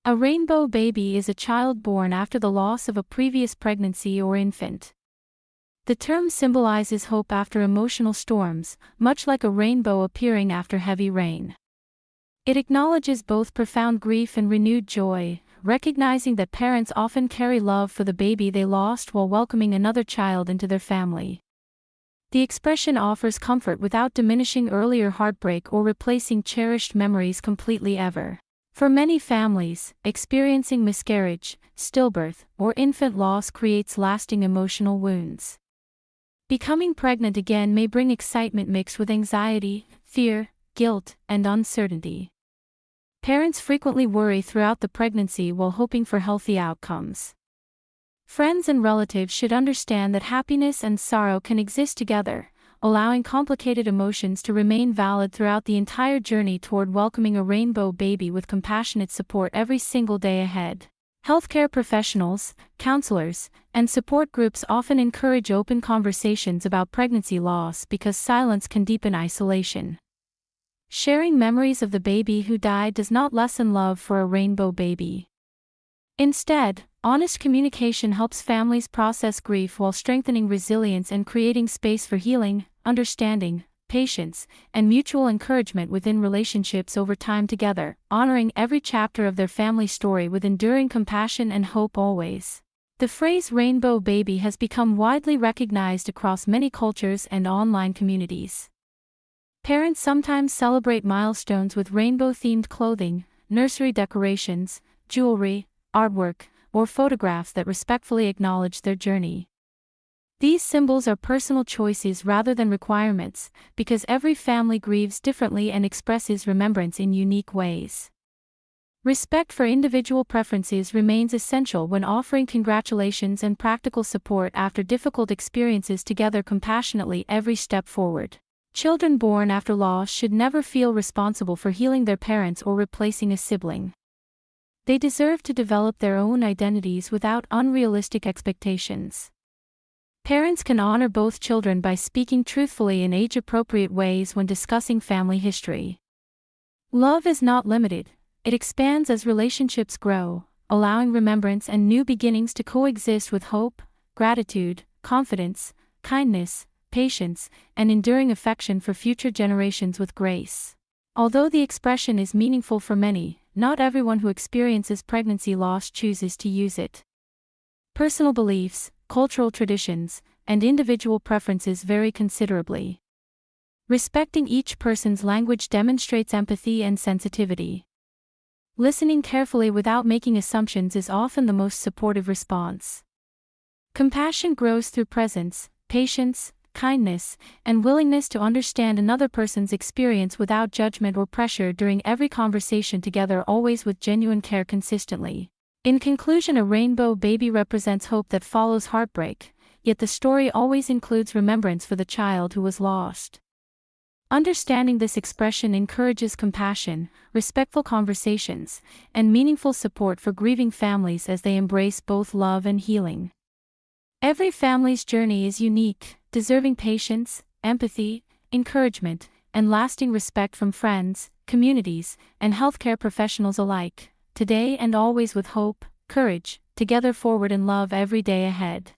A rainbow baby is a child born after the loss of a previous pregnancy or infant. The term symbolizes hope after emotional storms, much like a rainbow appearing after heavy rain. It acknowledges both profound grief and renewed joy, recognizing that parents often carry love for the baby they lost while welcoming another child into their family. The expression offers comfort without diminishing earlier heartbreak or replacing cherished memories completely ever. For many families, experiencing miscarriage, stillbirth, or infant loss creates lasting emotional wounds. Becoming pregnant again may bring excitement mixed with anxiety, fear, guilt, and uncertainty. Parents frequently worry throughout the pregnancy while hoping for healthy outcomes. Friends and relatives should understand that happiness and sorrow can exist together, allowing complicated emotions to remain valid throughout the entire journey toward welcoming a rainbow baby with compassionate support every single day ahead. Healthcare professionals, counselors, and support groups often encourage open conversations about pregnancy loss because silence can deepen isolation. Sharing memories of the baby who died does not lessen love for a rainbow baby. Instead, honest communication helps families process grief while strengthening resilience and creating space for healing, understanding, patience, and mutual encouragement within relationships over time together, honoring every chapter of their family story with enduring compassion and hope always. The phrase rainbow baby has become widely recognized across many cultures and online communities. Parents sometimes celebrate milestones with rainbow-themed clothing, nursery decorations, jewelry, artwork, or photographs that respectfully acknowledge their journey. These symbols are personal choices rather than requirements, because every family grieves differently and expresses remembrance in unique ways. Respect for individual preferences remains essential when offering congratulations and practical support after difficult experiences together compassionately every step forward. Children born after loss should never feel responsible for healing their parents or replacing a sibling. They deserve to develop their own identities without unrealistic expectations. Parents can honor both children by speaking truthfully in age-appropriate ways when discussing family history. Love is not limited, it expands as relationships grow, allowing remembrance and new beginnings to coexist with hope, gratitude, confidence, kindness, patience, and enduring affection for future generations with grace. Although the expression is meaningful for many, not everyone who experiences pregnancy loss chooses to use it. Personal beliefs, cultural traditions, and individual preferences vary considerably. Respecting each person's language demonstrates empathy and sensitivity. Listening carefully without making assumptions is often the most supportive response. Compassion grows through presence, patience, kindness, and willingness to understand another person's experience without judgment or pressure during every conversation together, always with genuine care consistently. In conclusion, a rainbow baby represents hope that follows heartbreak, yet the story always includes remembrance for the child who was lost. Understanding this expression encourages compassion, respectful conversations, and meaningful support for grieving families as they embrace both love and healing. Every family's journey is unique, deserving patience, empathy, encouragement, and lasting respect from friends, communities, and healthcare professionals alike, today and always, with hope, courage, together forward, and love every day ahead.